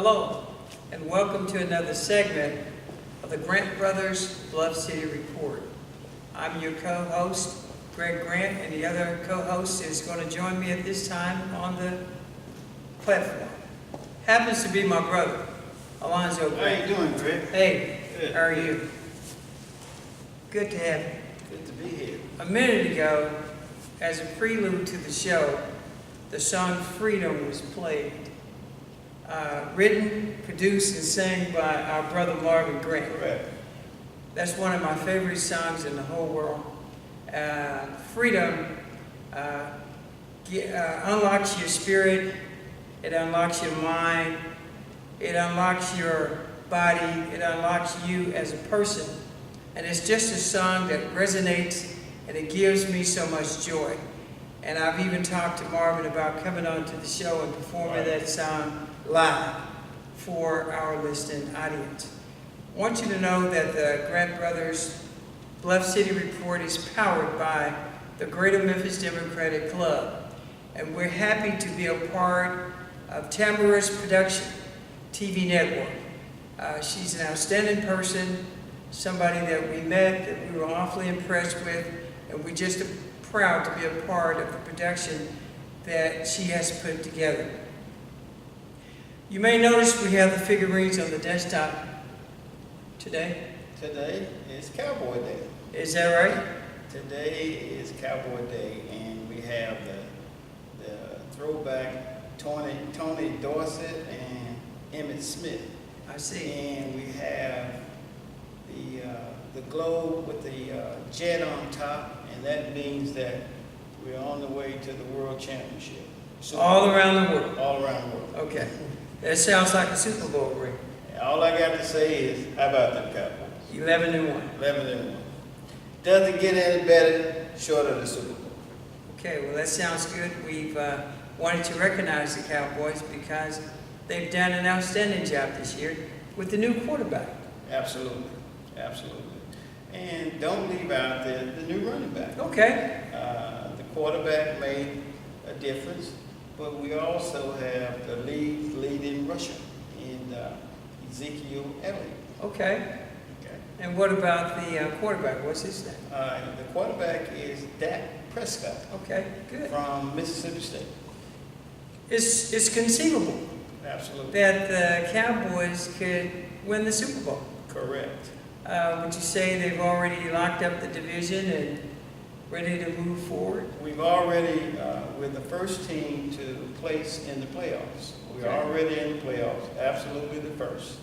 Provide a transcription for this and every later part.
Hello, and welcome to another segment of the Grant Brothers Bluff City Report. I'm your co-host, Greg Grant, and the other co-host is going to join me at this time on the platform. Happens to be my brother, Alonzo Grant. How you doing, Greg? Hey, Good. how are you? Good to have you. Good to be here. A minute ago, as a prelude to the show, the song Freedom was played. Written, produced, and sang by our brother Marvin Grant. Correct. That's one of my favorite songs in the whole world. Freedom unlocks your spirit, it unlocks your mind, it unlocks your body, it unlocks you as a person. And it's just a song that resonates and it gives me so much joy. And I've even talked to Marvin about coming on to the show and performing that song live for our listening audience. I want you to know that the Grant Brothers Bluff City Report is powered by the Greater Memphis Democratic Club. And we're happy to be a part of Tamara's Production TV network. She's an outstanding person, somebody that we met, that we were awfully impressed with, and we're just proud to be a part of the production that she has put together. You may notice we have the figurines on the desktop today. Today is Cowboy Day. Is that right? Today is Cowboy Day, and we have the throwback Tony Dorsett and Emmett Smith. I see. And we have the globe with the jet on top, and that means that we're on the way to the World Championship. So All around the world. all around the world. Okay. That sounds like a Super Bowl ring. All I got to say is, how about them Cowboys? 11-1. 11-1. Doesn't get any better short of the Super Bowl. Okay, well that sounds good. We've wanted to recognize the Cowboys because they've done an outstanding job this year with the new quarterback. Absolutely, absolutely. And don't leave out the new running back. Okay. The quarterback made a difference, but we also have the league's leading rusher in Ezekiel Elliott. Okay. Okay. And what about the quarterback? What's his name? The quarterback is Dak Prescott Okay, good. from Mississippi State. It's conceivable Absolutely. that the Cowboys could win the Super Bowl. Correct. Would you say they've already locked up the division and ready to move forward? We've already, we're the first team to place in the playoffs. We're Okay. already in the playoffs, absolutely the first.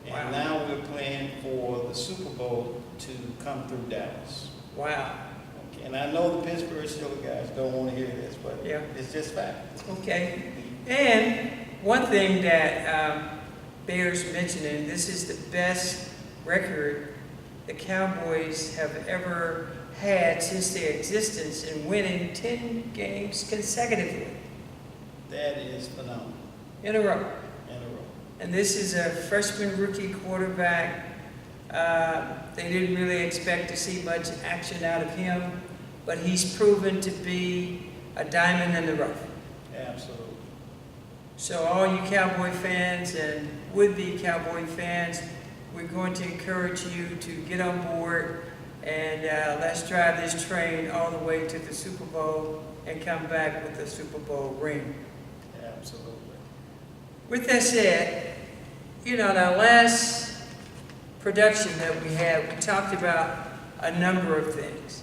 And Wow. now we're playing for the Super Bowl to come through Dallas. Wow. Okay. And I know the Pittsburgh Steelers guys don't want to hear this, but Yeah. it's just fact. Okay. And one thing that bears mentioning, this is the best record the Cowboys have ever had since their existence in winning 10 games consecutively That is phenomenal in a row. in a row. And this is a freshman rookie quarterback. They didn't really expect to see much action out of him, but he's proven to be a diamond in the rough. Absolutely. So all you Cowboy fans and would-be Cowboy fans, we're going to encourage you to get on board and let's drive this train all the way to the Super Bowl and come back with the Super Bowl ring. Absolutely. With that said, you know, in our last production that we had, we talked about a number of things.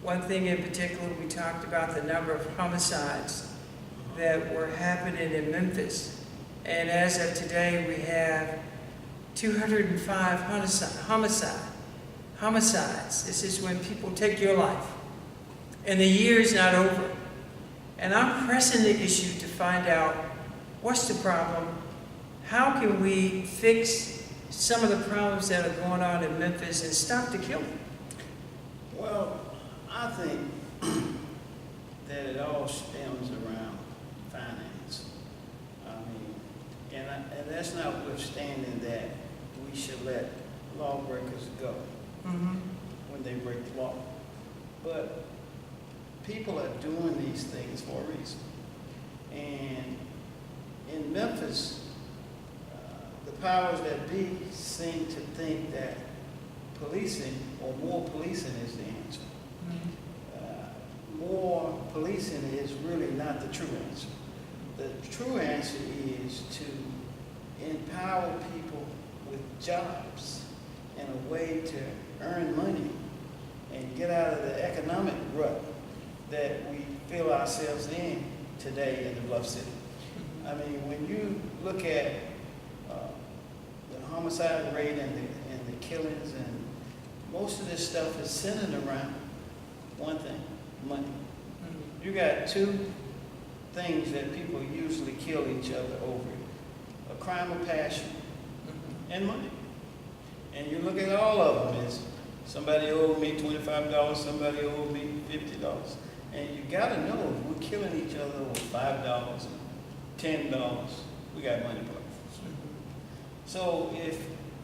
One thing in particular, we talked about the number of homicides that were happening in Memphis. And as of today, we have 205 homicides. This is when people take your life. And the year is not over. And I'm pressing the issue to find out what's the problem, how can we fix some of the problems that are going on in Memphis and stop the killing. Well, I think that it all stems around finance. I mean, and that's notwithstanding that we should let lawbreakers go when they break the law. But people are doing these things for a reason. And in Memphis, powers that be seem to think that policing or more policing is the answer. More policing is really not the true answer. The true answer is to empower people with jobs and a way to earn money and get out of the economic rut that we feel ourselves in today in the Bluff City. I mean, when you look at the homicide rate and the killings, and most of this stuff is centered around one thing: money. You got two things that people usually kill each other over: a crime of passion and money. And you look at all of them as somebody owed me $25, somebody owed me $50. And you gotta know, if we're killing each other over $5 and $10, we got money problems. So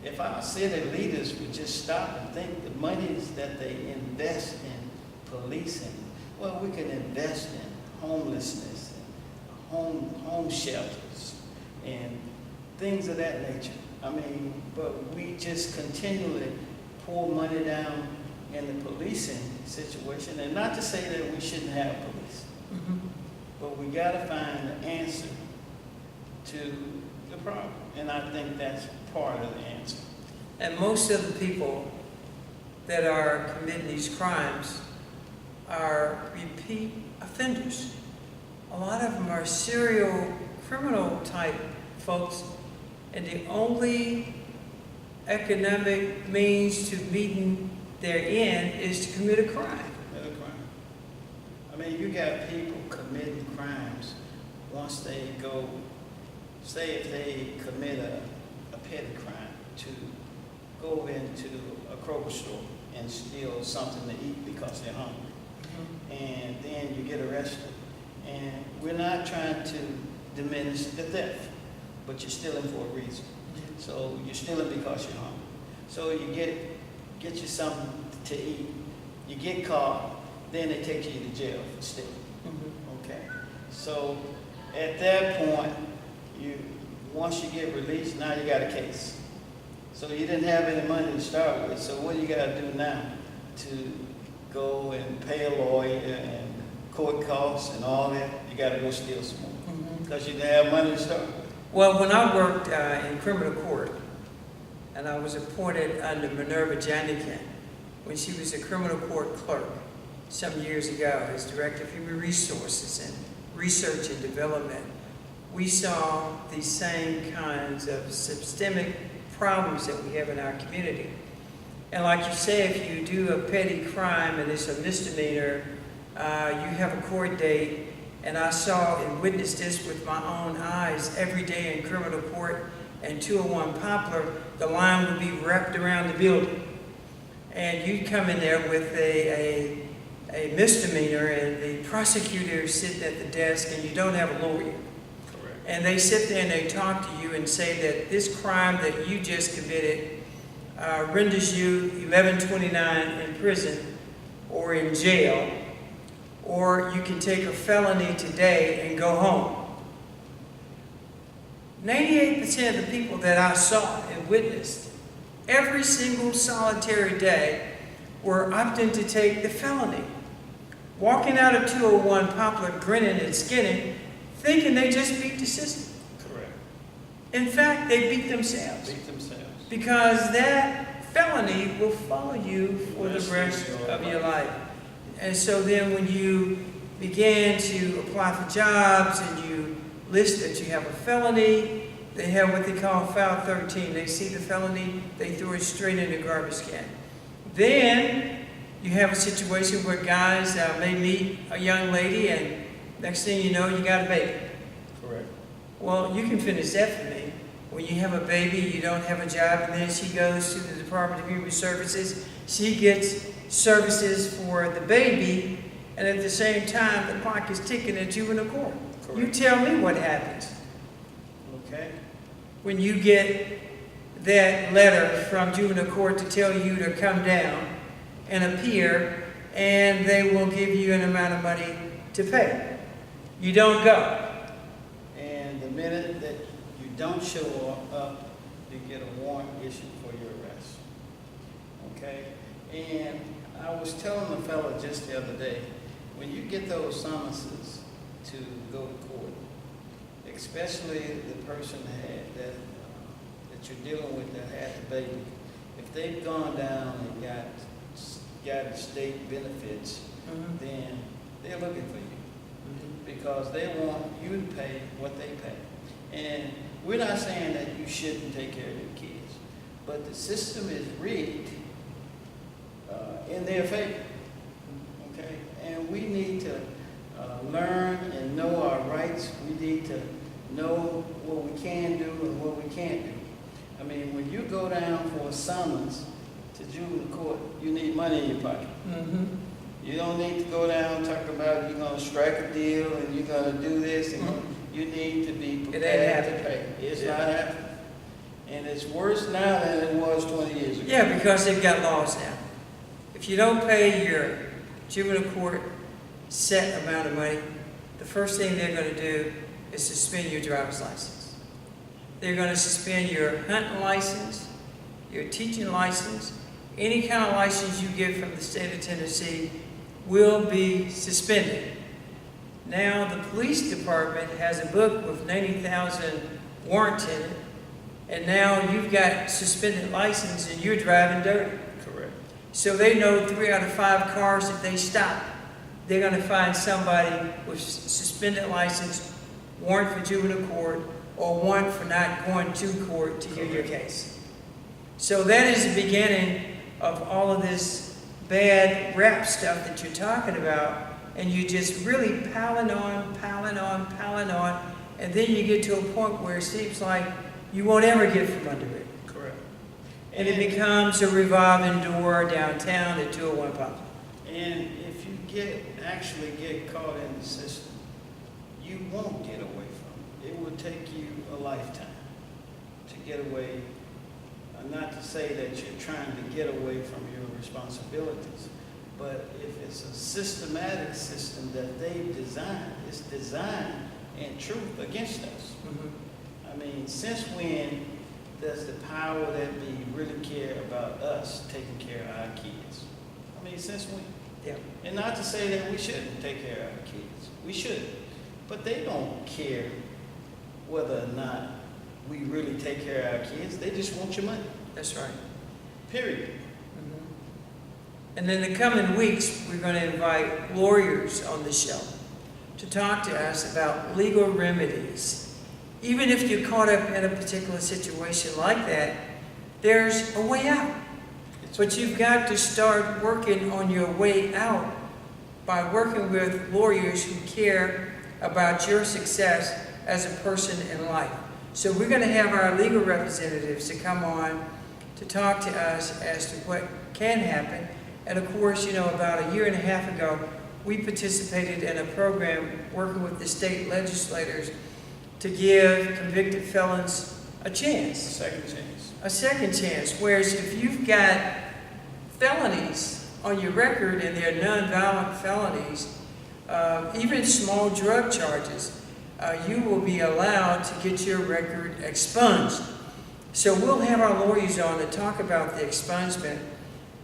if our city leaders would just stop and think the monies that they invest in policing, well, we can invest in homelessness and home shelters and things of that nature. I mean, but we just continually pour money down in the policing situation, and not to say that we shouldn't have police, but we got to find the answer to the problem, and I think that's part of the answer. And most of the people that are committing these crimes are repeat offenders. A lot of them are serial criminal type folks, and the only economic means to meeting their end is to commit a crime. I mean, you got people committing crimes once they go, say if they commit a petty crime, to go into a Kroger store and steal something to eat because they're hungry. And then you get arrested. And we're not trying to diminish the theft, but you're stealing for a reason. So you're stealing because you're hungry. So you get you something to eat, you get caught, then they take you to jail for stealing. Okay. So at that point, once you get released, now you got a case. So you didn't have any money to start with. So what do you got to do now to go and pay a lawyer and court costs and all that? You got to go steal some more because you didn't have money to start with. Well, when I worked in criminal court, and I was appointed under Minerva Janikin when she was a criminal court clerk some years ago as Director of Human Resources and Research and Development, we saw these same kinds of systemic problems that we have in our community. And like you say, if you do a petty crime and it's a misdemeanor, you have a court date. And I saw and witnessed this with my own eyes every day in criminal court and 201 Poplar. The line would be wrapped around the building. And you'd come in there with a misdemeanor, and the prosecutor is sitting at the desk, and you don't have a lawyer. Correct. And they sit there and they talk to you and say that this crime that you just committed renders you 1129 in prison or in jail, or you can take a felony today and go home. 98% of the people that I saw and witnessed every single solitary day were opting to take the felony, walking out of 201 Poplar grinning and skinning, thinking they just beat the system. Correct. In fact, they beat themselves. Because that felony will follow you for the rest of your life. And so then when you begin to apply for jobs and you list that you have a felony, they have what they call file 13. They see the felony, they throw it straight in the garbage can. Then you have a situation where guys may meet a young lady, and next thing you know, you got a baby. Correct. Well, you can finish that for me. When you have a baby, you don't have a job, and then she goes to the Department of Human Services. She gets services for the baby, and at the same time, the clock is ticking at juvenile court. Correct. You tell me what happens. Okay. When you get that letter from juvenile court to tell you to come down and appear, and they will give you an amount of money to pay. You don't go. And the minute that you don't show up, you get a warrant issued for your arrest. Okay? And I was telling the fellow just the other day, when you get those summonses to go to court, especially the person that you're dealing with that had the baby, if they've gone down and got state benefits, then they're looking for you because they want you to pay what they pay. And we're not saying that you shouldn't take care of your kids, but the system is rigged in their favor. Okay, and we need to learn and know our rights. We need to know what we can do and what we can't do. I mean, when you go down for a summons to juvenile court, you need money in your pocket. You don't need to go down and talk about you're going to strike a deal and you're going to do this. And you need to be prepared to pay. It's not happening. And it's worse now than it was 20 years ago. Yeah, because they've got laws now. If you don't pay your juvenile court set amount of money, the first thing they're going to do is suspend your driver's license. They're going to suspend your hunting license, your teaching license, any kind of license you get from the state of Tennessee will be suspended. Now the police department has a book with 90,000 warrants in it, and now you've got suspended license and you're driving dirty. Correct. So they know 3 out of 5 cars that they stop, they're going to find somebody with suspended license, warrant for juvenile court, or warrant for not going to court to hear your case. So that is the beginning of all of this bad rap stuff that you're talking about, and you just really piling on, and then you get to a point where it seems like you won't ever get from under it. Correct. And it becomes a revolving door downtown at 201 Pop. And if you actually get caught in the system, you won't get away from it. It will take you a lifetime to get away. Not to say that you're trying to get away from your responsibilities, but if it's a systematic system that they've designed, it's designed in truth against us. I mean, since when does the power that be really care about us taking care of our kids? I mean, since when? Yeah. And not to say that we shouldn't take care of our kids. We should. But they don't care whether or not we really take care of our kids. They just want your money. That's right. Period. And in the coming weeks, we're going to invite lawyers on the show to talk to us about legal remedies. Even if you're caught up in a particular situation like that, there's a way out. But you've got to start working on your way out by working with lawyers who care about your success as a person in life. So we're going to have our legal representatives to come on to talk to us as to what can happen. And of course, you know, about 1.5 years ago, we participated in a program working with the state legislators to give convicted felons a chance. Second chance. A second chance. Whereas if you've got felonies on your record and they're nonviolent felonies, even small drug charges, you will be allowed to get your record expunged. So we'll have our lawyers on to talk about the expungement.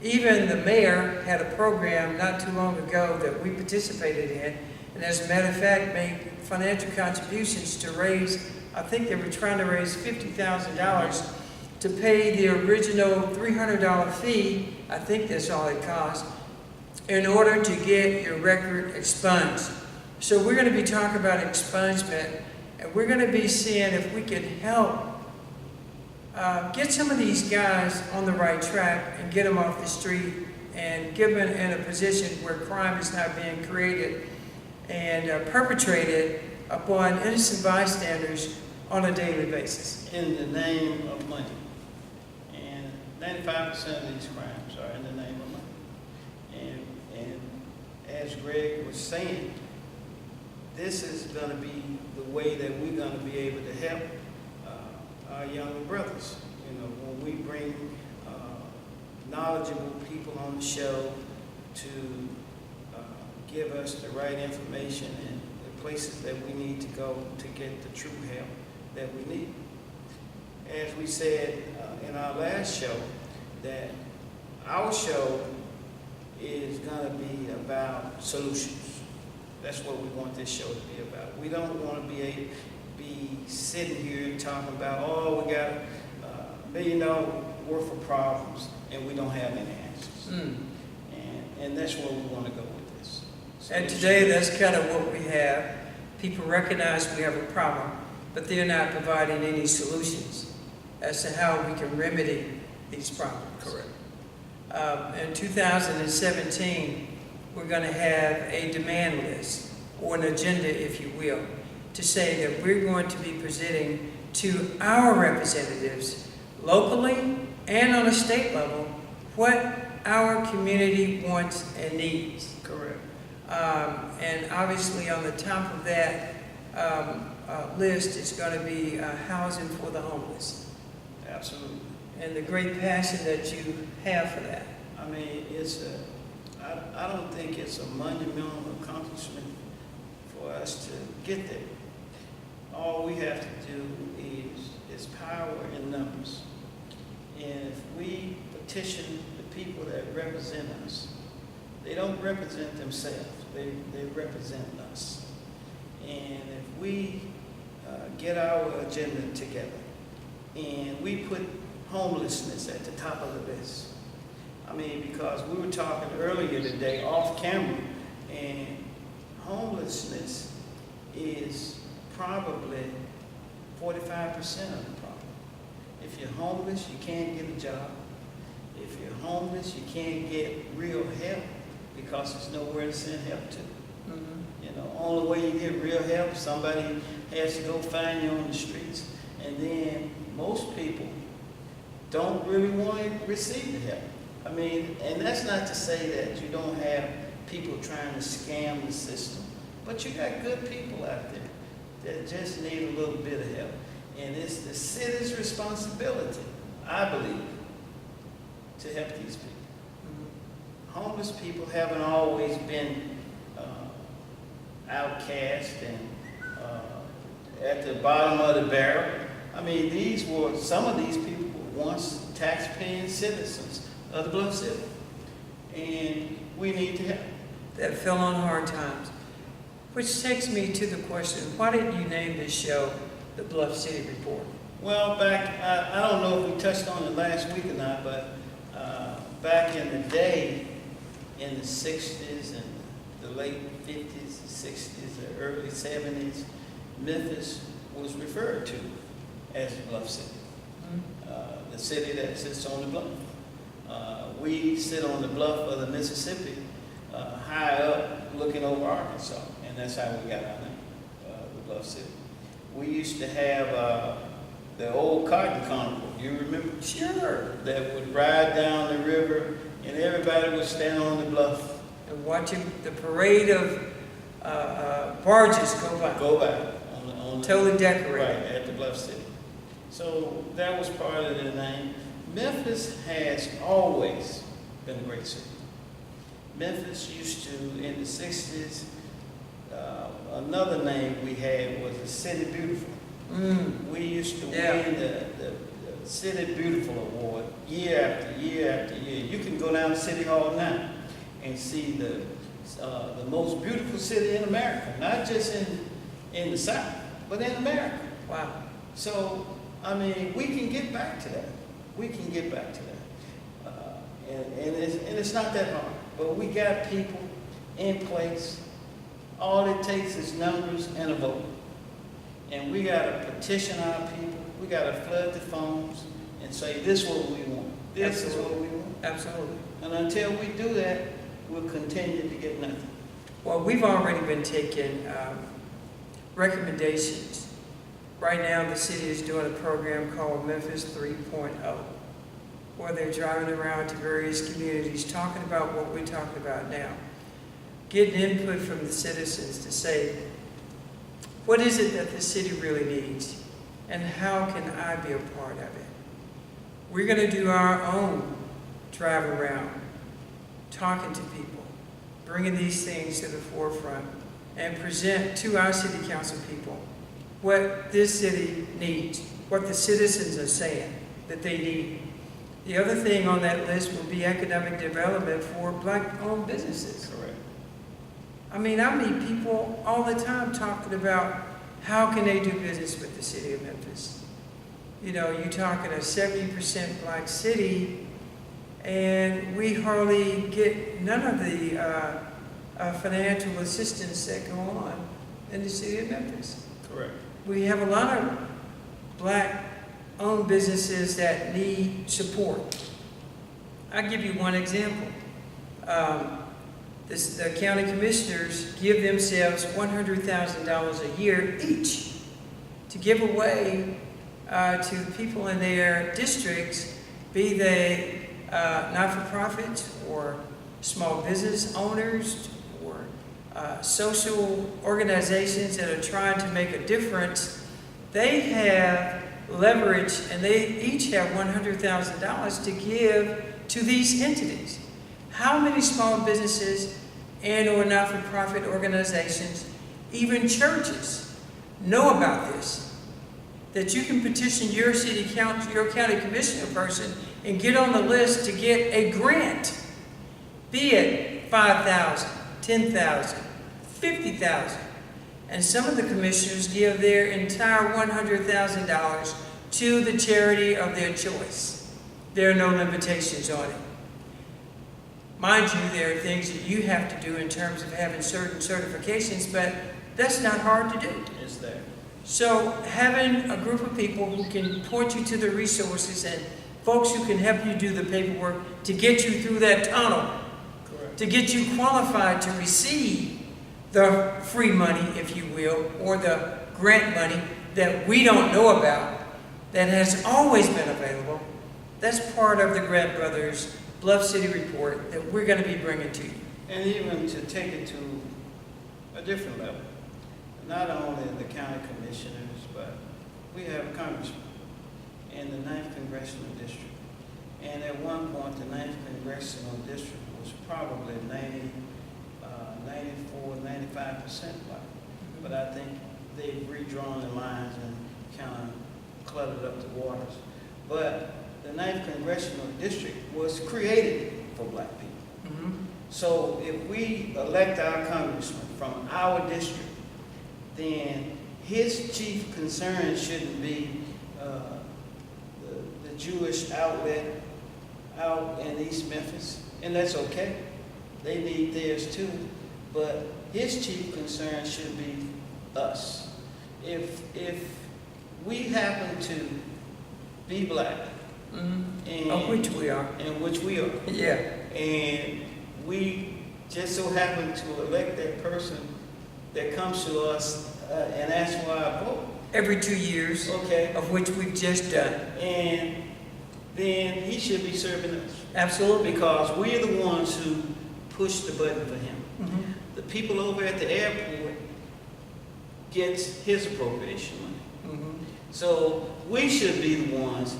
Even the mayor had a program not too long ago that we participated in, and as a matter of fact, made financial contributions to raise, I think they were trying to raise $50,000 to pay the original $300 fee, I think that's all it cost, in order to get your record expunged. So we're going to be talking about expungement, and we're going to be seeing if we can help get some of these guys on the right track and get them off the street and get them in a position where crime is not being created and perpetrated upon innocent bystanders on a daily basis. In the name of money. And 95% of these crimes are in the name of money. And as Greg was saying, this is going to be the way that we're going to be able to help our younger brothers. You know, when we bring knowledgeable people on the show to give us the right information and the places that we need to go to get the true help that we need. as we said in our last show, that our show is going to be about solutions. That's what we want this show to be about. We don't want to be sitting here talking about, oh, we got $1 million worth of problems and we don't have any answers. And that's where we want to go with this. And today, that's kind of what we have. People recognize we have a problem, but they're not providing any solutions as to how we can remedy these problems. Correct. In 2017, we're going to have a demand list, or an agenda, if you will, to say that we're going to be presenting to our representatives locally and on a state level what our community wants and needs. Correct. And obviously on the top of that list is going to be housing for the homeless. Absolutely. And the great passion that you have for that. I mean, I don't think it's a monumental accomplishment for us to get there. All we have to do is power in numbers. And if we petition the people that represent us, they don't represent themselves, they represent us. And if we get our agenda together and we put homelessness at the top of the list, I mean, because we were talking earlier today off camera, and homelessness is probably 45% of the problem. If you're homeless, you can't get a job. If you're homeless, you can't get real help because there's nowhere to send help to. You know, only way you get real help, somebody has to go find you on the streets. And then most people don't really want to receive the help. I mean, and that's not to say that you don't have people trying to scam the system, but you got good people out there that just need a little bit of help. And it's the city's responsibility, I believe, to help these people. Homeless people haven't always been outcast and at the bottom of the barrel. I mean, some of these people were once tax-paying citizens of the Bluff City, and we need to help. That fell on hard times. Which takes me to the question, why did you name this show the Bluff City Report? Well, I don't know if we touched on it last week or not, but back in the day, in the 60s and the late 50s, 60s, the early 70s, Memphis was referred to as the Bluff City, the city that sits on the bluff. We sit on the bluff of the Mississippi, high up, looking over Arkansas, and that's how we got our name, the Bluff City. We used to have the old cotton carnival, you remember? Sure. That would ride down the river, and everybody would stand on the bluff. And watching the parade of barges go by. On Totally decorated. Right, at the Bluff City. So that was part of the name. Memphis has always been a great city. Memphis used to, in the 60s, another name we had was the City Beautiful. We used to win the City Beautiful Award year after year after year. You can go down to City Hall now and see the most beautiful city in America, not just in the South, but in America. Wow. So, I mean, we can get back to that. We can get back to that. And it's not that hard, but we got people in place. All it takes is numbers and a vote. And we got to petition our people. We got to flood the phones and say, this is what we want. This is what we want. Absolutely. And until we do that, we'll continue to get nothing. Well, we've already been taking recommendations. Right now, the city is doing a program called Memphis 3.0, where they're driving around to various communities talking about what we're talking about now, getting input from the citizens to say, what is it that the city really needs, and how can I be a part of it? We're going to do our own drive around, talking to people, bringing these things to the forefront, and present to our city council people what this city needs. what the citizens are saying that they need. The other thing on that list will be economic development for Black-owned businesses. Correct. I mean, I meet people all the time talking about how can they do business with the city of Memphis. You know, you're talking a 70% Black city, and we hardly get none of the financial assistance that go on in the city of Memphis. Correct. We have a lot of Black-owned businesses that need support. I'll give you one example. The county commissioners give themselves $100,000 a year each to give away to people in their districts, be they not-for-profits or small business owners or social organizations that are trying to make a difference. They have leverage, and they each have $100,000 to give to these entities. How many small businesses and or not-for-profit organizations, even churches, know about this? That you can petition your your county commissioner person and get on the list to get a grant, be it $5,000, $10,000, $50,000. And some of the commissioners give their entire $100,000 to the charity of their choice. There are no limitations on it. Mind you, there are things that you have to do in terms of having certain certifications, but that's not hard to do. Is there? So having a group of people who can point you to the resources and folks who can help you do the paperwork to get you through that tunnel, Correct. to get you qualified to receive the free money, if you will, or the grant money that we don't know about, that has always been available. That's part of the Grant Brothers Bluff City report that we're going to be bringing to you. And even to take it to a different level, not only the county commissioners, but we have a congressman in the 9th Congressional District. And at one point, the 9th Congressional District was probably 94, 95% Black. But I think they've redrawn the lines and kind of cluttered up the waters. But the 9th Congressional District was created for Black people. Mm-hmm. So if we elect our congressman from our district, then his chief concern shouldn't be the Jewish outlet out in East Memphis, and that's okay. They need theirs too, but his chief concern should be us. If we happen to be Black, mm-hmm. Of which we are. And which we are. Yeah. And we just so happen to elect that person that comes to us and asks for our vote. Every 2 years, Okay. of which we've just done. And then he should be serving us. Absolutely. Because we're the ones who push the button for him. Mm-hmm. The people over at the airport gets his appropriation money. Mm-hmm. So we should be the ones.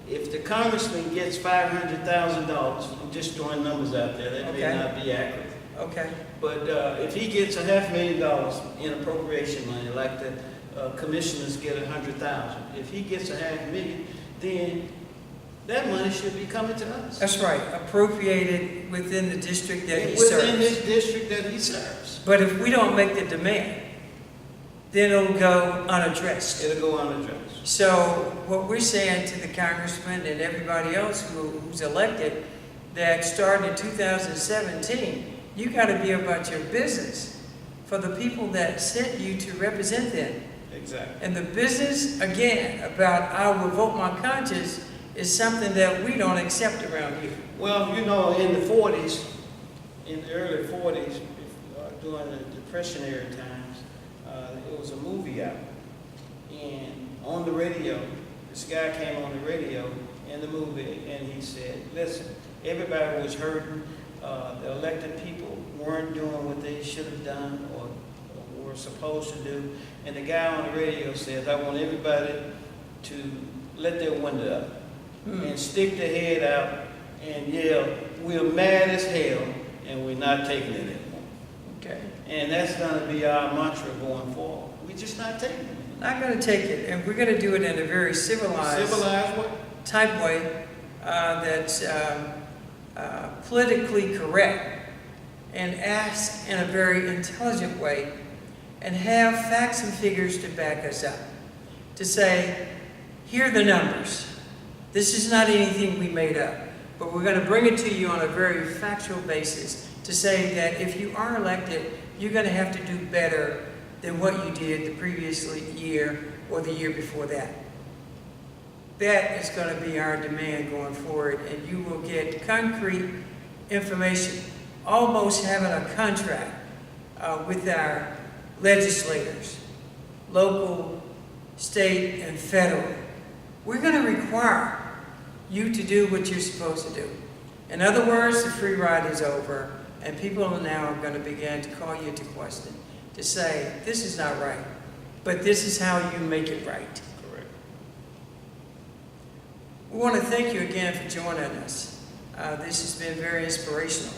If the congressman gets $500,000, I'm just throwing numbers out there, that Okay. may not be accurate. Okay. But if he gets $500,000 in appropriation money, like the commissioners get $100,000, if he gets $500,000, then that money should be coming to us. That's right. Appropriated within the district that he Within serves. his district that he serves. But if we don't make the demand, then it'll go unaddressed. It'll go unaddressed. So what we're saying to the congressman and everybody else who's elected, that starting in 2017, you got to be about your business for the people that sent you to represent them. Exactly. And the business, again, about I will vote my conscience is something that we don't accept around here. Well, you know, in the 40s, in the early 40s, during the Depressionary times, it was a movie out. And on the radio, this guy came on the radio in the movie and he said, listen, everybody was hurting. The elected people weren't doing what they should have done or were supposed to do. And the guy on the radio says, I want everybody to let their window up and stick their head out and yell, we're mad as hell and we're not taking it anymore. Okay. And that's going to be our mantra going forward. We're just not taking it anymore. not going to take it, and we're going to do it in a very civilized what? type way that's politically correct, and ask in a very intelligent way, and have facts and figures to back us up. To say, here are the numbers. This is not anything we made up, but we're going to bring it to you on a very factual basis to say that if you are elected, you're going to have to do better than what you did the previous year or the year before that. That is going to be our demand going forward, and you will get concrete information, almost having a contract with our legislators, local, state, and federal. We're going to require you to do what you're supposed to do. In other words, the free ride is over, and people are now going to begin to call you into question, to say, this is not right, but this is how you make it right. Correct. We want to thank you again for joining us. This has been very inspirational.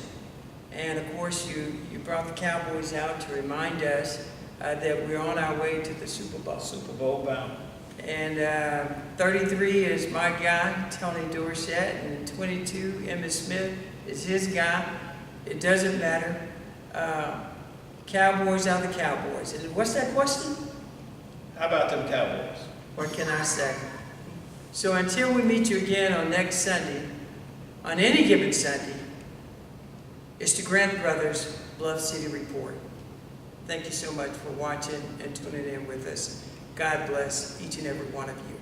And of course, you brought the Cowboys out to remind us that we're on our way to the Super Bowl. Super Bowl bound. And 33 is my guy, Tony Dorsett, and 22, Emmitt Smith, is his guy. It doesn't matter. Cowboys are the Cowboys. And what's that question? How about them Cowboys? What can I say? So until we meet you again on next Sunday, on any given Sunday, it's the Grant Brothers Bluff City Report. Thank you so much for watching and tuning in with us. God bless each and every one of you.